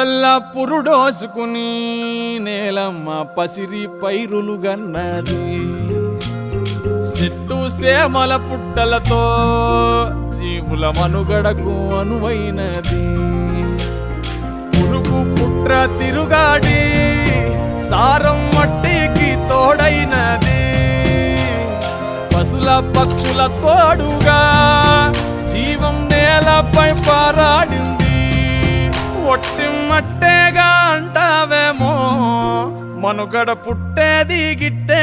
నిలువెల్ల పురుడోసుకుని నేలమ్మ పసిరి పైరులు గన్నది చెట్టు సేమల పుట్టలతో జీవుల మనుగడకు అనువైనది పురుగు పుట్ర తిరుగాడి సారం మట్టికి తోడైనది పశుల పక్షుల తోడుగా జీవం నేలపై పారాడింది ఒట్టి మట్టేగా అంటావేమో మనుగడ పుట్టేది గిట్టేది